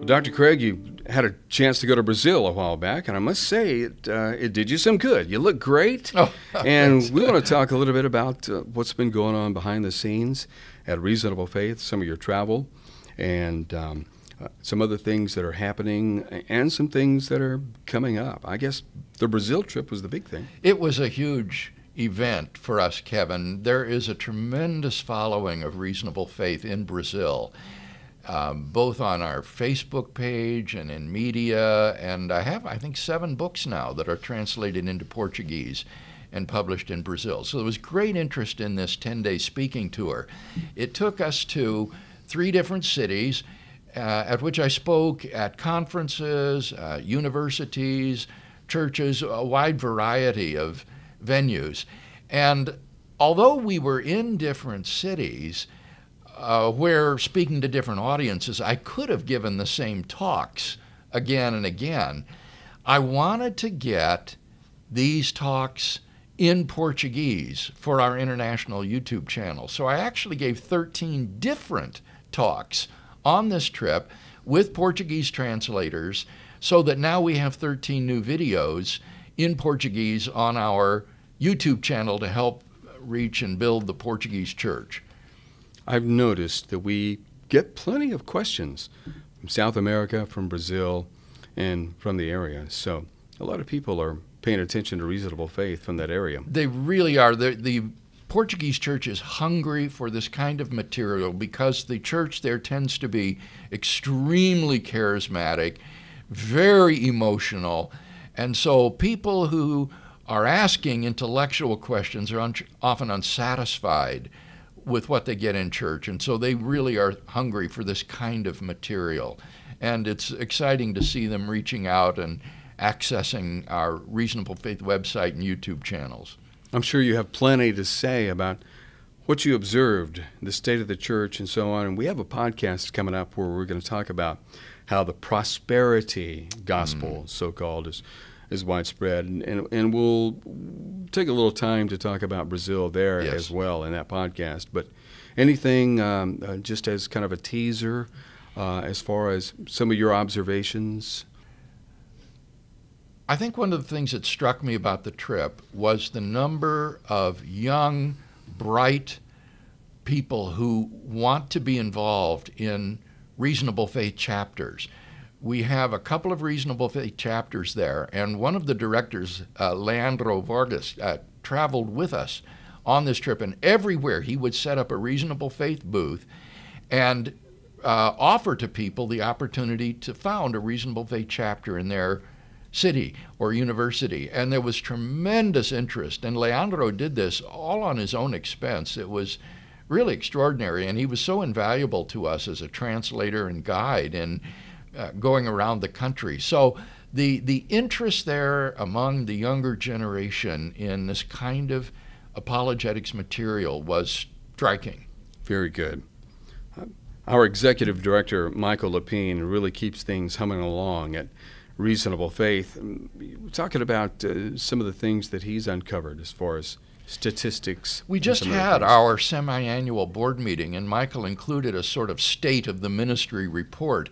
Well, Dr. Craig, you had a chance to go to Brazil a while back, and I must say it did you some good. You look great. Oh, and thanks. we want to talk a little bit about what's been going on behind the scenes at Reasonable Faith, some of your travel, and some other things that are happening, and some things that are coming up. I guess the Brazil trip was the big thing. It was a huge event for us, Kevin. There is a tremendous following of Reasonable Faith in Brazil, both on our Facebook page and in media. And I have, I think, 7 books now that are translated into Portuguese and published in Brazil. So there was great interest in this 10-day speaking tour. It took us to 3 different cities, at which I spoke at conferences, universities, churches, a wide variety of venues. And although we were in different cities where speaking to different audiences, I could have given the same talks again and again. I wanted to get these talks in Portuguese for our international YouTube channel. So I actually gave 13 different talks on this trip with Portuguese translators, so that now we have 13 new videos in Portuguese on our YouTube channel to help reach and build the Portuguese church. I've noticed that we get plenty of questions from South America, from Brazil, and from the area. So a lot of people are paying attention to Reasonable Faith from that area. They really are. The Portuguese church is hungry for this kind of material because the church there tends to be extremely charismatic, very emotional, and so people who are asking intellectual questions are often unsatisfied with what they get in church, and so they really are hungry for this kind of material. And it's exciting to see them reaching out and accessing our Reasonable Faith website and YouTube channels. I'm sure you have plenty to say about what you observed, the state of the church, and so on. And we have a podcast coming up where we're going to talk about how the prosperity gospel, so-called, is widespread. And we'll take a little time to talk about Brazil there as well in that podcast. But anything just as kind of a teaser as far as some of your observations? I think one of the things that struck me about the trip was the number of young, bright people who want to be involved in Reasonable Faith chapters. We have a couple of Reasonable Faith chapters there, and one of the directors, Leandro Vargas, traveled with us on this trip, and everywhere he would set up a Reasonable Faith booth and offer to people the opportunity to found a Reasonable Faith chapter in their city or university. And there was tremendous interest, and Leandro did this all on his own expense. It was really extraordinary, and he was so invaluable to us as a translator and guide in going around the country. So the interest there among the younger generation in this kind of apologetics material was striking. Very good. Our executive director, Michael Lapine, really keeps things humming along at Reasonable Faith. We're talking about some of the things that he's uncovered as far as statistics. We just had our semi-annual board meeting, and Michael included a sort of state of the ministry report.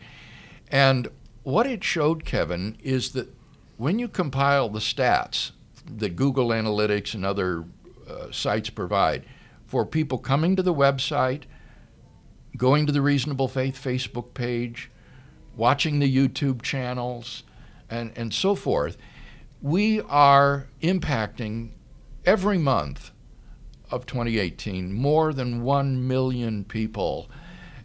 And what it showed, Kevin, is that when you compile the stats that Google Analytics and other sites provide for people coming to the website, going to the Reasonable Faith Facebook page, watching the YouTube channels, and so forth, we are impacting every month of 2018 more than 1 million people.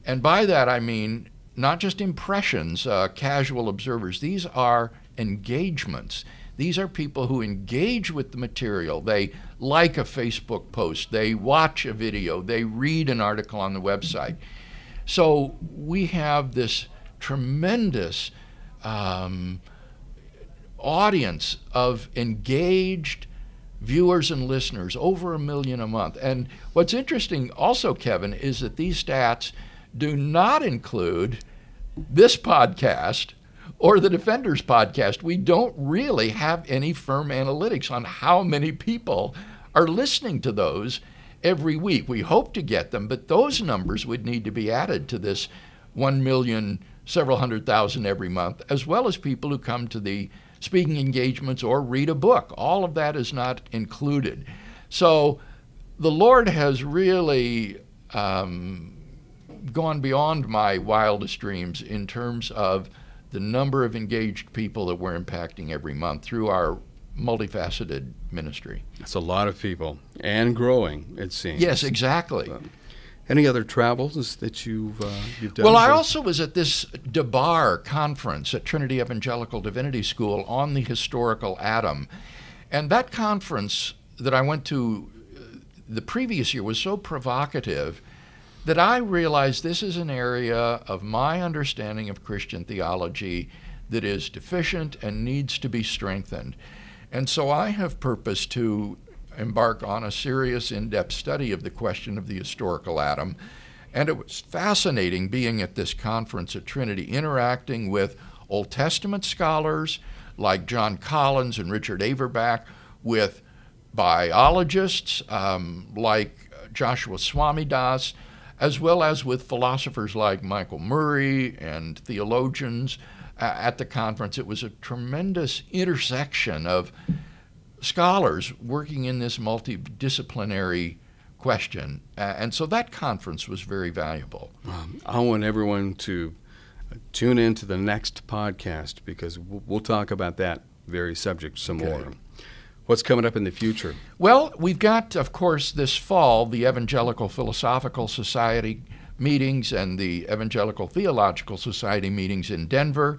And by that I mean not just impressions, casual observers. These are engagements. These are people who engage with the material. They like a Facebook post, they watch a video, they read an article on the website. So we have this tremendous audience of engaged viewers and listeners, over 1 million a month. And what's interesting also, Kevin, is that these stats do not include this podcast or the Defenders podcast. We don't really have any firm analytics on how many people are listening to those every week. We hope to get them, but those numbers would need to be added to this 1 million several 100,000 every month, as well as people who come to the speaking engagements or read a book. All of that is not included. So the Lord has really gone beyond my wildest dreams in terms of the number of engaged people that we're impacting every month through our multifaceted ministry. That's a lot of people, and growing, it seems. Yes, exactly. Any other travels that you've done? Well, I also was at this DeBar conference at Trinity Evangelical Divinity School on the historical Adam. And that conference that I went to the previous year was so provocative that I realized this is an area of my understanding of Christian theology that is deficient and needs to be strengthened. And so I have purposed to embark on a serious, in-depth study of the question of the historical Adam. And it was fascinating being at this conference at Trinity, interacting with Old Testament scholars like John Collins and Richard Averback, with biologists like Joshua Swamidass, as well as with philosophers like Michael Murray and theologians at the conference. It was a tremendous intersection of scholars working in this multidisciplinary question. And so that conference was very valuable. I want everyone to tune in to the next podcast, because we'll talk about that very subject some more. What's coming up in the future? Well, we've got, of course, this fall, the Evangelical Philosophical Society meetings and the Evangelical Theological Society meetings in Denver,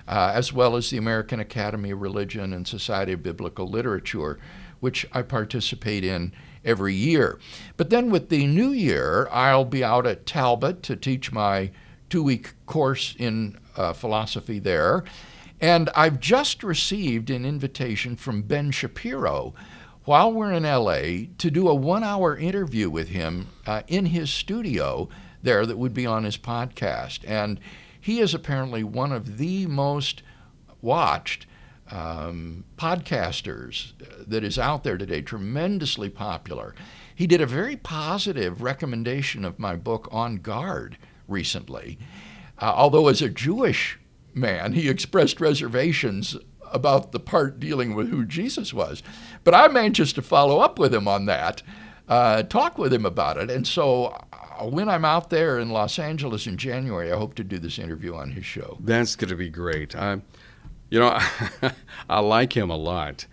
as well as the American Academy of Religion and Society of Biblical Literature, which I participate in every year. But then with the new year, I'll be out at Talbot to teach my 2-week course in philosophy there. And I've just received an invitation from Ben Shapiro while we're in LA to do a 1-hour interview with him in his studio there that would be on his podcast. And he is apparently one of the most watched podcasters that is out there today, tremendously popular. He did a very positive recommendation of my book On Guard recently, although as a Jewish man, he expressed reservations about the part dealing with who Jesus was. But I'm anxious to follow up with him on that, talk with him about it. And so when I'm out there in Los Angeles in January, I hope to do this interview on his show. That's going to be great. I like him a lot.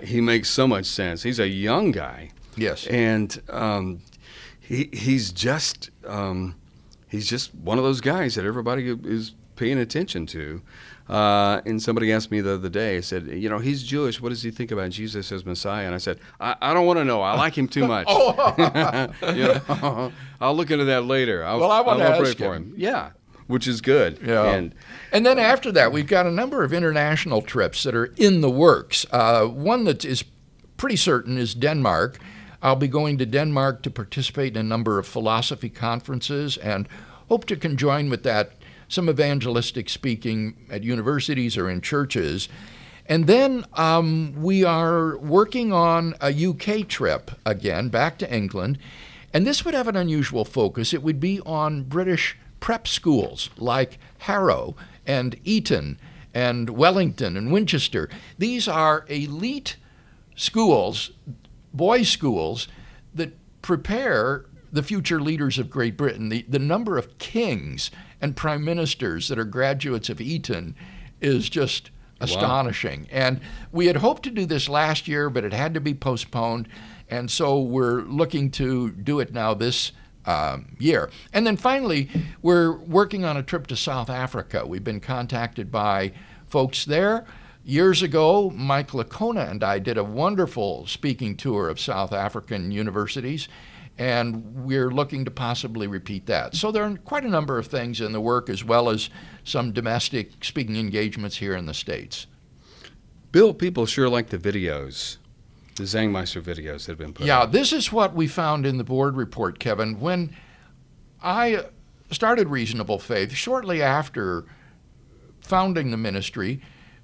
He makes so much sense. He's a young guy. Yes. And he's just one of those guys that everybody is paying attention to. And somebody asked me the other day, said, he's Jewish. What does he think about Jesus as Messiah? And I said, I don't want to know. I like him too much. I'll look into that later. I want to pray for him. Yeah, which is good. Yeah. And then after that, we've got a number of international trips that are in the works. One that is pretty certain is Denmark. I'll be going to Denmark to participate in a number of philosophy conferences and hope to conjoin with that some evangelistic speaking at universities or in churches. And then we are working on a UK trip again, back to England. And this would have an unusual focus. It would be on British prep schools like Harrow and Eton and Wellington and Winchester. These are elite schools, boys' schools, that prepare the future leaders of Great Britain. The number of kings and prime ministers that are graduates of Eton is just astonishing. Wow. And we had hoped to do this last year, but it had to be postponed. And so we're looking to do it now this year. And then finally, we're working on a trip to South Africa. We've been contacted by folks there. Years ago, Mike Licona and I did a wonderful speaking tour of South African universities, and we're looking to possibly repeat that. So there are quite a number of things in the work, as well as some domestic speaking engagements here in the States. Bill, people sure like the videos, the Zangmeister videos that have been put out. This is what we found in the board report, Kevin. When I started Reasonable Faith, shortly after founding the ministry,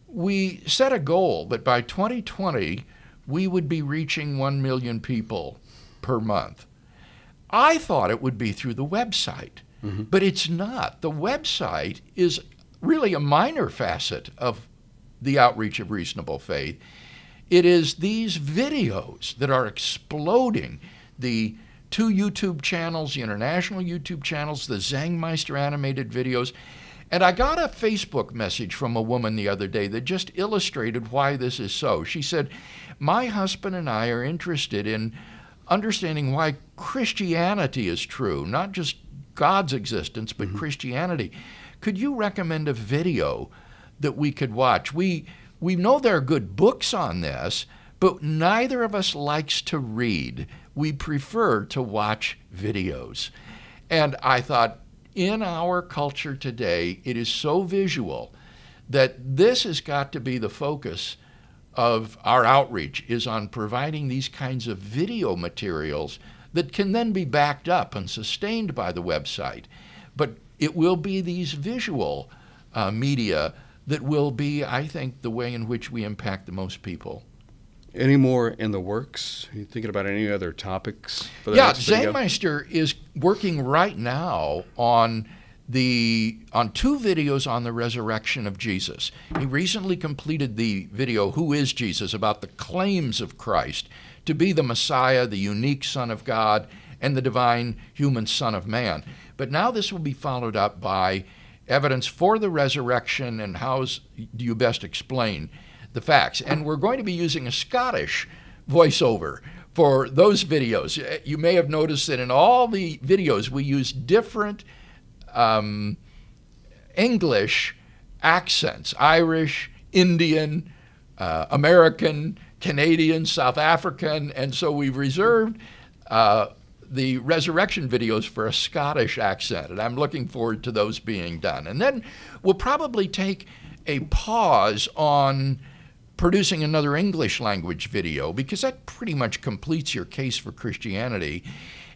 we set a goal that by 2020, we would be reaching 1 million people per month. I thought it would be through the website. But it's not. The website is really a minor facet of the outreach of Reasonable Faith. It is these videos that are exploding. The 2 YouTube channels, the international YouTube channels, the Zangmeister animated videos. And I got a Facebook message from a woman the other day that just illustrated why this is so. She said, my husband and I are interested in understanding why Christianity is true, not just God's existence, but Christianity. Could you recommend a video that we could watch? We know there are good books on this, but neither of us likes to read. We prefer to watch videos. And I thought, in our culture today, it is so visual that this has got to be the focus of our outreach, is on providing these kinds of video materials that can then be backed up and sustained by the website. But it will be these visual media that will be, I think, the way in which we impact the most people. Any more in the works? Are you thinking about any other topics for the Yeah, next video? Zangmeister is working right now on 2 videos on the resurrection of Jesus. He recently completed the video, Who is Jesus?, about the claims of Christ to be the Messiah, the unique Son of God, and the divine human Son of Man. But now this will be followed up by evidence for the resurrection and how do you best explain the facts. And we're going to be using a Scottish voiceover for those videos. You may have noticed that in all the videos we use different English accents: Irish, Indian, American, Canadian, South African, and so we've reserved the resurrection videos for a Scottish accent, and I'm looking forward to those being done. And then we'll probably take a pause on producing another English language video, because that pretty much completes your case for Christianity,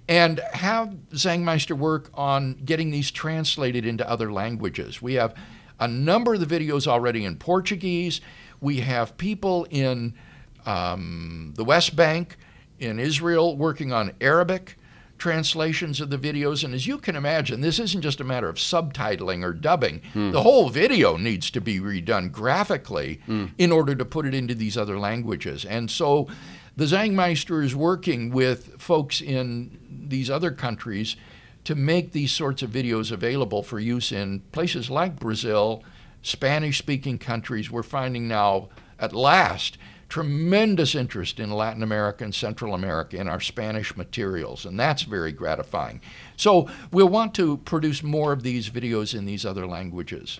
and have Zangmeister work on getting these translated into other languages. We have a number of the videos already in Portuguese. We have people in the West Bank, in Israel, working on Arabic translations of the videos. And as you can imagine, this isn't just a matter of subtitling or dubbing. The whole video needs to be redone graphically in order to put it into these other languages. And so the Zangmeister is working with folks in these other countries to make these sorts of videos available for use in places like Brazil, Spanish-speaking countries. We're finding now, at last, tremendous interest in Latin America and Central America in our Spanish materials, and that's very gratifying. So we'll want to produce more of these videos in these other languages.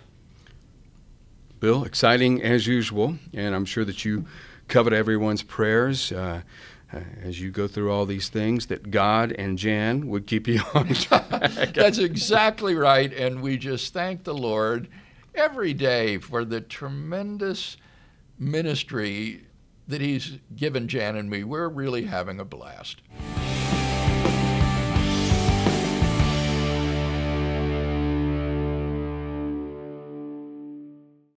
Bill, exciting as usual, and I'm sure that you covet everyone's prayers as you go through all these things, that God and Jan would keep you on track. That's exactly right, and we just thank the Lord every day for the tremendous ministry that He's given Jan and me. We're really having a blast.